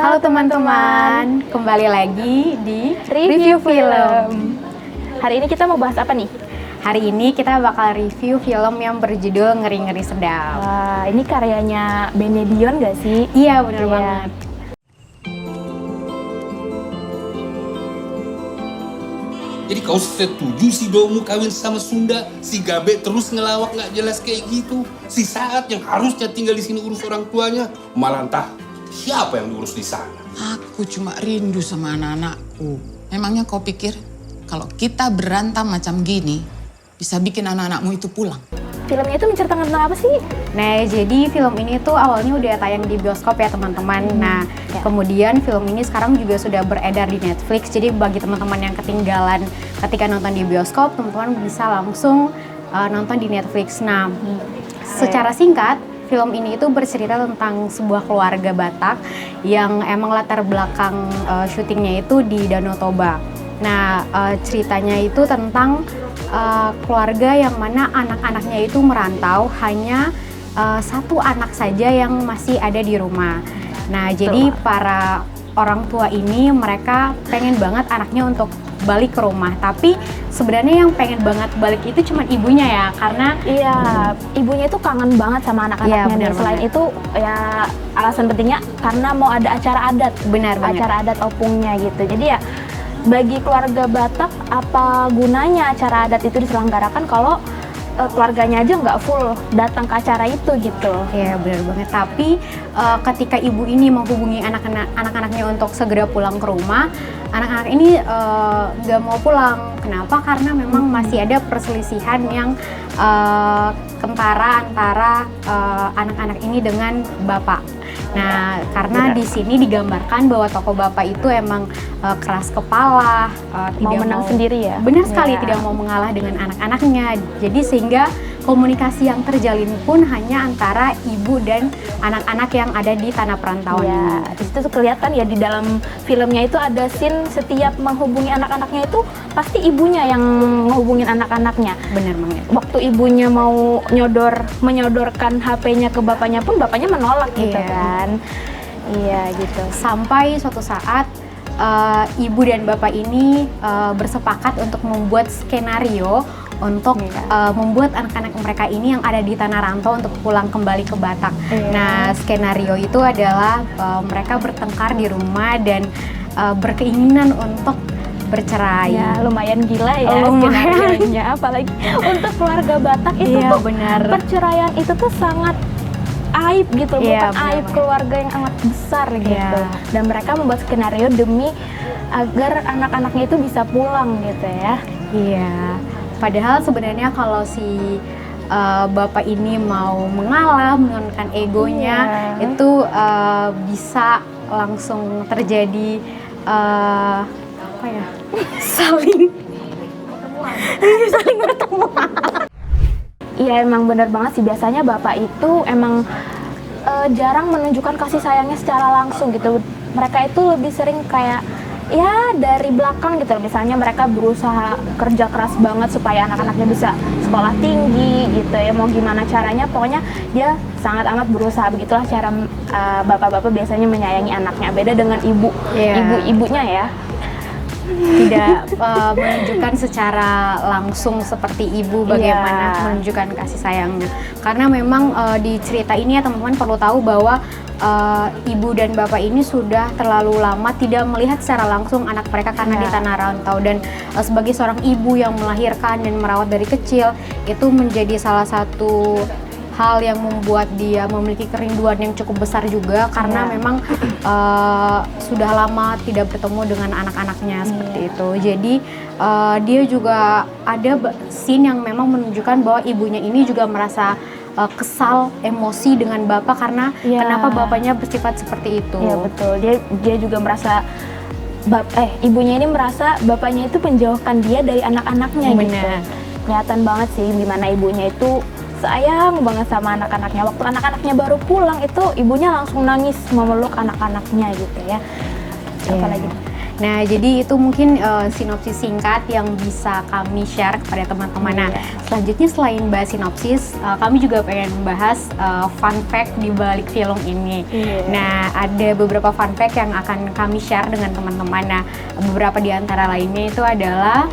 Halo teman-teman, kembali lagi di Review Film. Hari ini kita mau bahas apa nih? Hari ini kita bakal review film yang berjudul Ngeri-Ngeri Sedap. Wah, ini karyanya Benedion gak sih? Iya, bener Iya. banget. Jadi kau setuju si Domu kawin sama Sunda, si Gabe terus ngelawak nggak jelas kayak gitu. Si Saat yang harusnya tinggal di sini urus orang tuanya, malah entah siapa yang diurus di sana. Aku cuma rindu sama anak-anakku. Memangnya kau pikir kalau kita berantem macam gini bisa bikin anak-anakmu itu pulang? Filmnya itu menceritakan tentang apa sih? Nah, jadi film ini tuh awalnya udah tayang di bioskop ya teman-teman. Nah, kemudian film ini sekarang juga sudah beredar di Netflix. Jadi bagi teman-teman yang ketinggalan ketika nonton di bioskop, teman-teman bisa langsung nonton di Netflix. Nah, secara singkat, film ini itu bercerita tentang sebuah keluarga Batak yang emang latar belakang syutingnya itu di Danau Toba. Nah, ceritanya itu tentang keluarga yang mana anak-anaknya itu merantau, hanya satu anak saja yang masih ada di rumah. Nah, jadi para orang tua ini mereka pengen banget anaknya untuk balik ke rumah, tapi sebenarnya yang pengen banget balik itu cuma ibunya ya, karena Iya, ibunya itu kangen banget sama anak-anaknya. Iya, benar nih. Selain banget. itu, ya alasan pentingnya karena mau ada acara adat. Benar banget. Acara adat opungnya gitu. Jadi ya bagi keluarga Batak, apa gunanya acara adat itu diselenggarakan kalau keluarganya aja nggak full datang ke acara itu gitu. ya benar banget. Tapi ketika ibu ini menghubungi anak-anaknya untuk segera pulang ke rumah, anak-anak ini nggak mau pulang. Kenapa? Karena memang masih ada perselisihan yang kentara antara anak-anak ini dengan bapak. Nah, karena di sini digambarkan bahwa tokoh bapak itu emang keras kepala, Mau menang sendiri ya? Benar sekali, Ya. tidak mau mengalah dengan anak-anaknya. Jadi sehingga komunikasi yang terjalin pun hanya antara ibu dan anak-anak yang ada di tanah perantauan Ya, ini. di situ tuh kelihatan ya di dalam filmnya itu ada scene setiap menghubungi anak-anaknya itu pasti ibunya yang menghubungin anak-anaknya. Benar banget. Waktu ibunya mau menyodorkan HP-nya ke bapaknya pun bapaknya menolak gitu Iya. kan. Iya gitu. Sampai suatu saat ibu dan bapak ini bersepakat untuk membuat skenario untuk membuat anak-anak mereka ini yang ada di tanah rantau untuk pulang kembali ke Batak. Iya. Nah, skenario itu adalah mereka bertengkar di rumah dan berkeinginan untuk bercerai. Ya lumayan gila ya Lumayan. skenario-nya. Apalagi untuk keluarga Batak itu Iya, tuh benar. perceraian itu tuh sangat aib gitu, Iya, bukan aib benar. keluarga yang sangat besar gitu. Iya. Dan mereka membuat skenario demi agar anak-anaknya itu bisa pulang gitu ya. Iya. Padahal sebenarnya kalau si bapak ini mau mengalah, menurunkan egonya, Iya. itu bisa langsung terjadi apa ya? saling bertemu. Iya emang bener banget sih, biasanya bapak itu emang jarang menunjukkan kasih sayangnya secara langsung gitu. Mereka itu lebih sering kayak ya dari belakang gitu. Misalnya mereka berusaha kerja keras banget supaya anak-anaknya bisa sekolah tinggi gitu ya. Mau gimana caranya, pokoknya dia sangat amat berusaha. Begitulah cara bapak-bapak biasanya menyayangi anaknya. Beda dengan Iya. ibu-ibunya ya. Tidak menunjukkan secara langsung seperti ibu bagaimana Iya. menunjukkan kasih sayangnya. Karena memang di cerita ini ya teman-teman perlu tahu bahwa ibu dan bapak ini sudah terlalu lama tidak melihat secara langsung anak mereka karena Iya. di tanah rantau, dan sebagai seorang ibu yang melahirkan dan merawat dari kecil itu menjadi salah satu hal yang membuat dia memiliki kerinduan yang cukup besar juga, karena Iya. memang sudah lama tidak bertemu dengan anak-anaknya seperti itu. Jadi dia juga ada scene yang memang menunjukkan bahwa ibunya ini juga merasa kesal, emosi dengan bapak karena Iya. kenapa bapaknya bersifat seperti itu. Iya betul, dia juga merasa ibunya ini merasa bapaknya itu menjauhkan dia dari anak-anaknya gitu. Benar. Kelihatan banget sih dimana ibunya itu sayang banget sama anak-anaknya. Waktu anak-anaknya baru pulang itu ibunya langsung nangis memeluk anak-anaknya gitu ya. Iya. Apalagi Nah, jadi itu mungkin sinopsis singkat yang bisa kami share kepada teman-teman. Nah, selanjutnya selain bahas sinopsis, kami juga pengen membahas fun fact di balik film ini. Nah, ada beberapa fun fact yang akan kami share dengan teman-teman. Nah, beberapa di antara lainnya itu adalah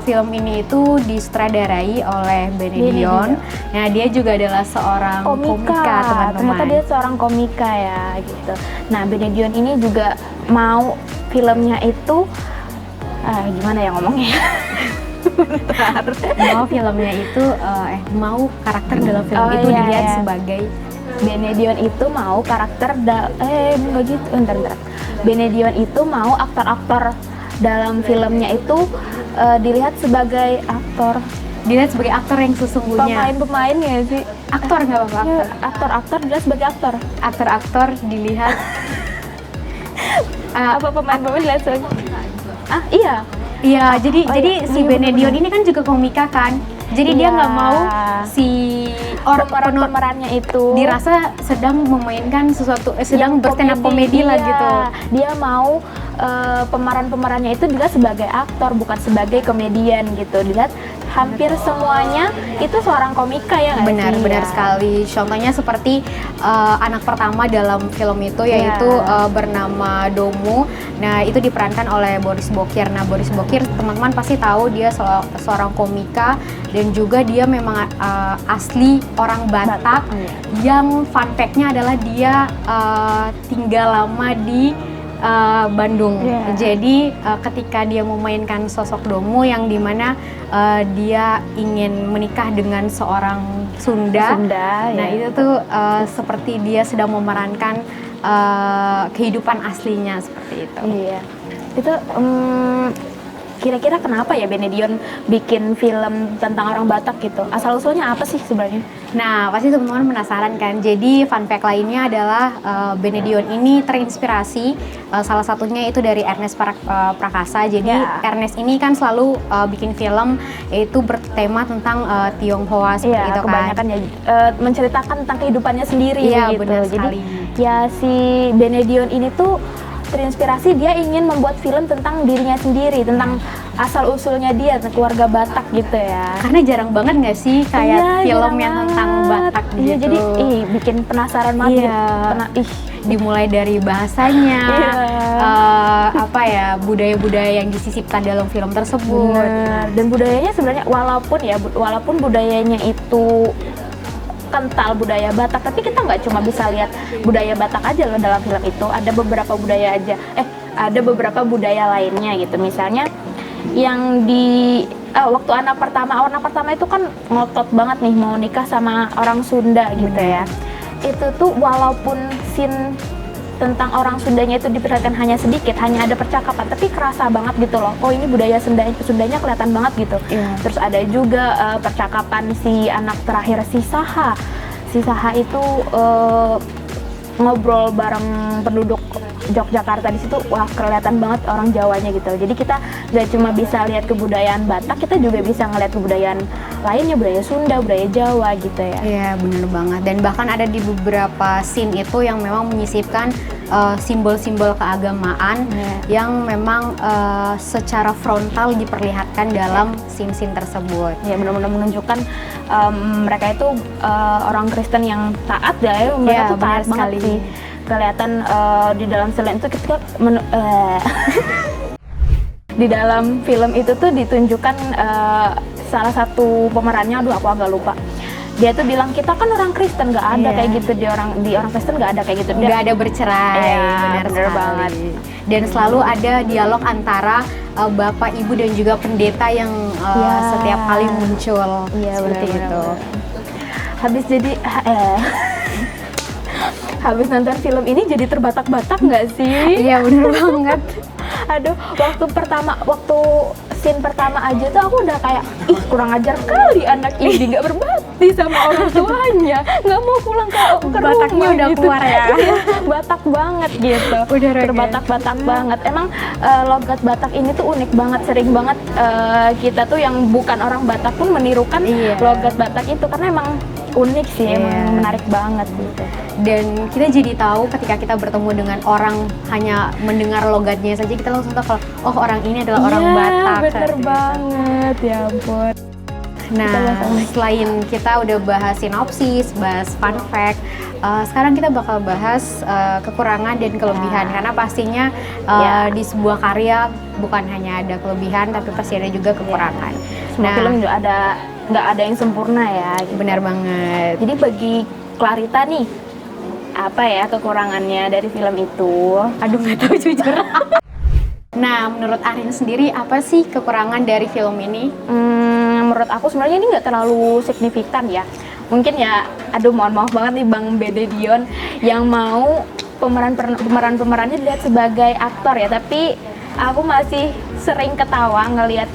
film ini itu disutradarai oleh Benedion. Nah, dia juga adalah seorang komika, teman-teman. Ternyata dia seorang komika ya, gitu. Nah, Benedion ini juga mau filmnya itu gimana ya ngomongnya? Mau filmnya itu mau karakter dalam film itu dilihat sebagai Benedion itu mau karakter enggak gitu, bentar. Benedion itu mau aktor-aktor dalam filmnya itu dilihat sebagai aktor. Dilihat sebagai aktor yang sesungguhnya. Pemain ya sih. Aktor nggak apa-apa. Ya, aktor dilihat sebagai aktor. Aktor dilihat. Apa pemain dilihat sebagai? Iya. Iya, jadi si Benedion ini kan juga komika kan. Jadi dia nggak mau si pemerannya itu dirasa sedang memainkan sesuatu, sedang berstand up komedi lah gitu. Dia mau pemerannya itu dilihat sebagai aktor, bukan sebagai komedian gitu. Dilihat hampir semuanya itu seorang komika ya nggak sih? Benar sekali. Contohnya seperti anak pertama dalam film itu yaitu bernama Domu. Nah, itu diperankan oleh Boris Bokir. Nah, Boris Bokir teman-teman pasti tahu dia seorang komika dan juga dia memang asli orang Batak. Yang fun fact-nya adalah dia tinggal lama di Bandung. Jadi ketika dia memainkan sosok Domu yang dimana dia ingin menikah dengan seorang Sunda. Nah, itu tuh seperti dia sedang memerankan kehidupan aslinya seperti itu. Iya. Itu kira-kira kenapa ya Benedion bikin film tentang orang Batak gitu? Asal usulnya apa sih sebenarnya? Nah, pasti teman-teman penasaran kan. Jadi fun fact lainnya adalah Benedion ini terinspirasi salah satunya itu dari Ernest Prakasa. Jadi Ernest ini kan selalu bikin film yaitu bertema tentang Tionghoa seperti itu kan. Kebanyakan ya menceritakan tentang kehidupannya sendiri gitu. Benar Jadi sekali. ya si Benedion ini tuh terinspirasi, dia ingin membuat film tentang dirinya sendiri, tentang asal-usulnya dia, tentang keluarga Batak gitu ya. Karena jarang banget nggak sih kayak film yang tentang Batak gitu. Iya, jadi bikin penasaran banget. Dimulai dari bahasanya, budaya-budaya yang disisipkan dalam film tersebut. Dan budayanya sebenarnya walaupun budayanya itu kental budaya Batak, tapi kita nggak cuma bisa lihat budaya Batak aja loh dalam film itu. Ada beberapa budaya lainnya gitu. Misalnya yang di waktu anak pertama itu kan ngotot banget nih mau nikah sama orang Sunda gitu ya. Itu tuh walaupun scene tentang orang Sundanya itu diperlihatkan hanya sedikit, hanya ada percakapan, tapi kerasa banget gitu loh. Oh, ini budaya Sundanya kelihatan banget gitu. Terus ada juga percakapan si anak terakhir si Saha itu ngobrol bareng penduduk Yogyakarta di situ. Wah, kelihatan banget orang Jawanya gitu. Jadi kita gak cuma bisa lihat kebudayaan Batak, kita juga bisa ngeliat kebudayaan lainnya, budaya Sunda, budaya Jawa gitu ya. Iya, bener banget. Dan bahkan ada di beberapa scene itu yang memang menyisipkan simbol-simbol keagamaan yang memang secara frontal diperlihatkan dalam scene-scene tersebut. Ya, benar-benar menunjukkan mereka itu orang Kristen yang taat ya. Mereka tuh taat banget sih. Kelihatan di dalam film itu ketika di dalam film itu tuh ditunjukkan salah satu pemerannya, aku agak lupa. Dia tuh bilang, kita kan orang Kristen, nggak ada kayak gitu di orang Kristen, nggak ada kayak gitu. Nggak ada bercerai, benar banget. Dan selalu ada dialog antara bapak, ibu dan juga pendeta yang setiap kali muncul seperti itu. Habis nonton film ini jadi terbatak-batak nggak sih? Iya, bener banget. Aduh, waktu scene pertama aja tuh aku udah kayak, ih kurang ajar kali anak ini, nggak berbakti sama orang tuanya, nggak mau pulang ke Bataknya rumah udah gitu. keluar ya. Batak banget gitu. Udah Terbatak-batak banget. Emang logat Batak ini tuh unik banget, sering banget kita tuh yang bukan orang Batak pun menirukan logat Batak itu, karena emang unik sih, Iya. emang menarik banget gitu. Dan kita jadi tahu ketika kita bertemu dengan orang hanya mendengar logatnya saja kita langsung tahu kalau oh orang ini adalah orang Batak. Bener Gitu. banget, ya ampun. Nah, selain kita udah bahas sinopsis, bahas fun fact, sekarang kita bakal bahas kekurangan dan kelebihan karena pastinya di sebuah karya bukan hanya ada kelebihan tapi pasti ada juga kekurangan. Semua film juga nggak ada yang sempurna ya. Gitu. Benar banget. Jadi bagi Clarita nih, apa ya kekurangannya dari film itu? Aduh nggak tahu jujur. Nah, menurut Arin sendiri apa sih kekurangan dari film ini? Menurut aku sebenarnya ini nggak terlalu signifikan ya. Mungkin ya, aduh mohon maaf banget nih Bang Bede Dion yang mau pemerannya dilihat sebagai aktor ya, tapi aku masih sering ketawa ngelihat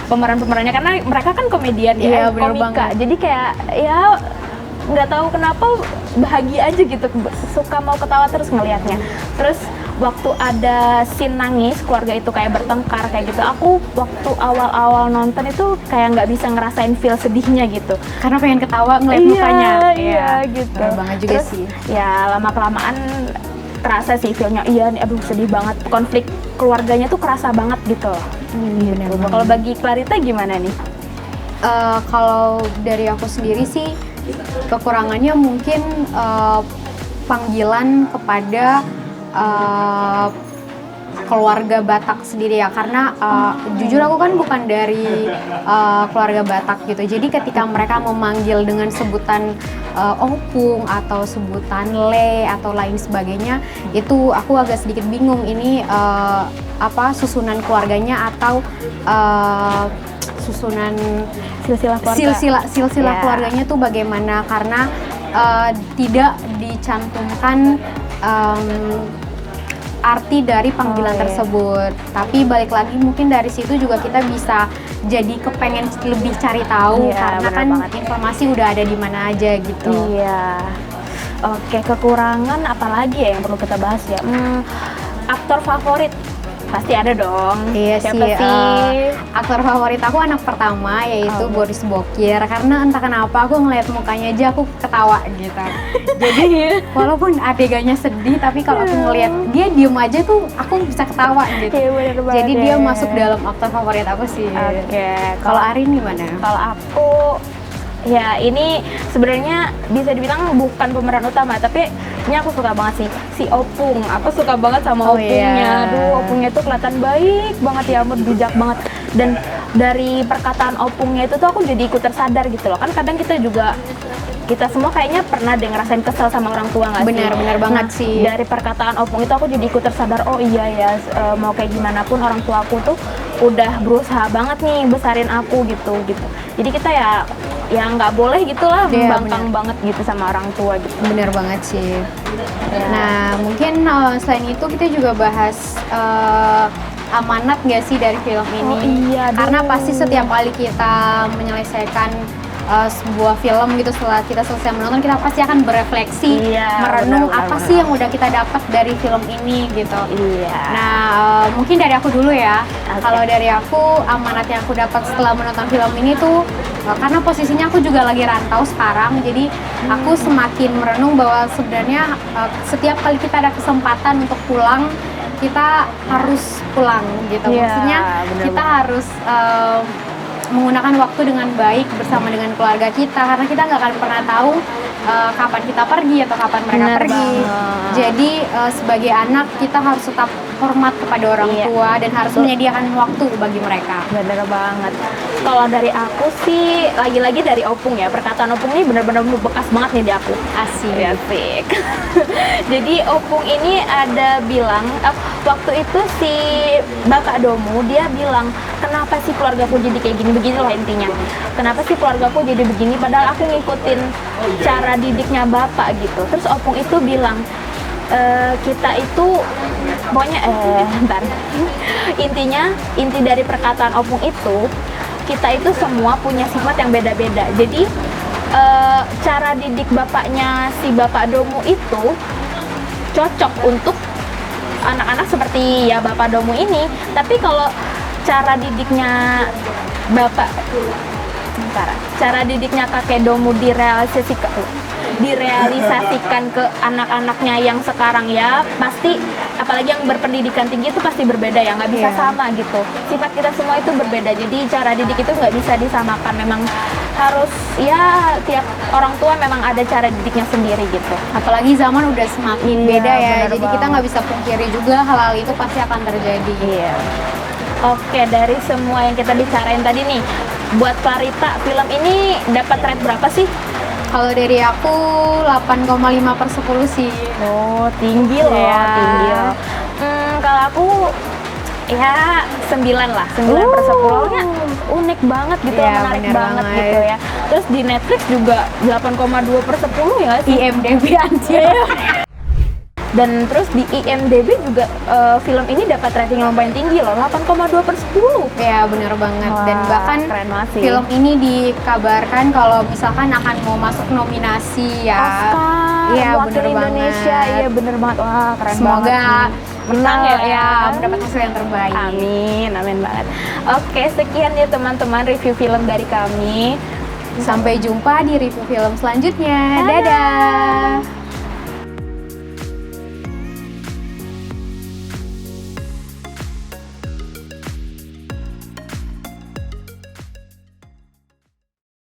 pemerannya karena mereka kan komedian Iya, ya, bener komika. banget. Jadi kayak ya nggak tahu kenapa bahagia aja gitu, suka mau ketawa terus ngelihatnya. Terus waktu ada scene nangis keluarga itu kayak bertengkar kayak gitu, aku waktu awal-awal nonton itu kayak nggak bisa ngerasain feel sedihnya gitu. Karena pengen ketawa ngeliat mukanya. Iya gitu. Benar banget juga Terus, sih. ya lama-kelamaan terasa sih feelnya, iya nih aduh sedih banget, konflik keluarganya tuh kerasa banget gitu. Benar banget. Kalau bagi Clarita gimana nih? Kalau dari aku sendiri sih kekurangannya mungkin panggilan kepada keluarga Batak sendiri ya, karena jujur aku kan bukan dari keluarga Batak gitu, jadi ketika mereka memanggil dengan sebutan opung atau sebutan le atau lain sebagainya, itu aku agak sedikit bingung ini susunan keluarganya atau susunan silsilah keluarganya tuh bagaimana, karena tidak dicantumkan arti dari panggilan tersebut. Tapi balik lagi mungkin dari situ juga kita bisa jadi kepengen lebih cari tahu karena kan informasi udah ada di mana aja gitu. Iya. Oke, kekurangan apalagi ya yang perlu kita bahas ya? Aktor favorit pasti ada dong. Iya Siapa sih. sih? Aktor favorit aku anak pertama yaitu Boris Bokir, karena entah kenapa aku ngeliat mukanya aja aku ketawa gitu. Jadi walaupun adegannya sedih tapi kalau aku ngeliat dia diem aja tuh aku bisa ketawa gitu. Iya, bener banget. Jadi dia masuk dalam aktor favorit aku sih. Oke. Kalau Arin gimana? Kalau aku ya ini sebenarnya bisa dibilang bukan pemeran utama, tapi ini aku suka banget sih si Opung. Aku suka banget sama Opungnya. Aduh, Opungnya tuh kelihatan baik banget ya, ampun, bijak banget. Dan dari perkataan Opungnya itu tuh aku jadi ikut tersadar gitu loh. Kan kadang kita semua kayaknya pernah deh ngerasain kesel sama orang tua nggak sih? Benar banget sih. Dari perkataan Opung itu aku jadi ikut tersadar, oh iya ya, mau kayak gimana pun orang tua aku tuh udah berusaha banget nih besarin aku gitu. Jadi kita ya nggak boleh gitulah membangkang banget gitu sama orang tua gitu. Bener banget sih. Nah mungkin selain itu kita juga bahas amanat nggak sih dari film ini? Oh, iya, karena pasti setiap kali kita menyelesaikan sebuah film gitu, setelah kita selesai menonton kita pasti akan berefleksi, merenung apa sih yang udah kita dapat dari film ini gitu. Nah mungkin dari aku dulu ya. Kalau dari aku, amanat yang aku dapat setelah menonton film ini tuh karena posisinya aku juga lagi rantau sekarang, jadi aku semakin merenung bahwa sebenarnya setiap kali kita ada kesempatan untuk pulang kita harus pulang gitu. Maksudnya kita harus menggunakan waktu dengan baik bersama dengan keluarga kita, karena kita nggak akan pernah tahu kapan kita pergi atau kapan mereka pergi. Jadi sebagai anak kita harus tetap hormat kepada orang tua dan harus menyediakan waktu bagi mereka. Bener banget. Kalau dari aku sih lagi-lagi dari Opung ya, perkataan Opung ini benar-benar bekas banget nih di aku. Asik. Jadi Opung ini ada bilang waktu itu si Bapak Domu dia bilang, kenapa sih keluargaku jadi kayak gini, beginilah intinya. Kenapa sih keluargaku jadi begini padahal aku ngikutin cara didiknya Bapak gitu. Terus Opung itu bilang, kita itu pokoknya inti dari perkataan Opung itu, kita itu semua punya sifat yang beda-beda. Jadi cara didik bapaknya si Bapak Domu itu cocok untuk anak-anak seperti ya Bapak Domu ini. Tapi kalau cara didiknya Bapak Bentar. Cara didiknya kakek Domu direalisasikan ke anak-anaknya yang sekarang ya pasti, apalagi yang berpendidikan tinggi itu pasti berbeda ya, nggak bisa sama gitu. Sifat kita semua itu berbeda, jadi cara didik itu nggak bisa disamakan. Memang harus ya tiap orang tua memang ada cara didiknya sendiri gitu. Apalagi zaman udah semakin Iya, beda ya, benar jadi kita banget. nggak bisa pungkiri juga hal-hal itu pasti akan terjadi. Iya. Oke, dari semua yang kita bicarain tadi nih, buat Clarita, film ini dapat rate berapa sih? Kalau dari aku 8,5/10 sih. Oh, tinggi loh, Iya. tinggi loh. Kalau aku ya 9 lah, 9/10-nya unik banget gitu, Iya, menarik bener banget banget. gitu ya. Terus di Netflix juga 8,2/10 ya sih. IMDb anjir. Dan terus di IMDb juga film ini dapat rating yang lumayan tinggi loh, 8,2/10. Ya bener banget. Dan Wah, bahkan keren banget sih. film ini dikabarkan kalau misalkan akan mau masuk nominasi ya. Oscar, Iya wakil bener Indonesia, banget. iya bener banget. Wah, keren Semoga banget. Menang ya. mendapat hasil yang terbaik. Amin, amin banget. Oke, sekian ya teman-teman review film dari kami. Sampai jumpa di review film selanjutnya. Dadah. Dadah.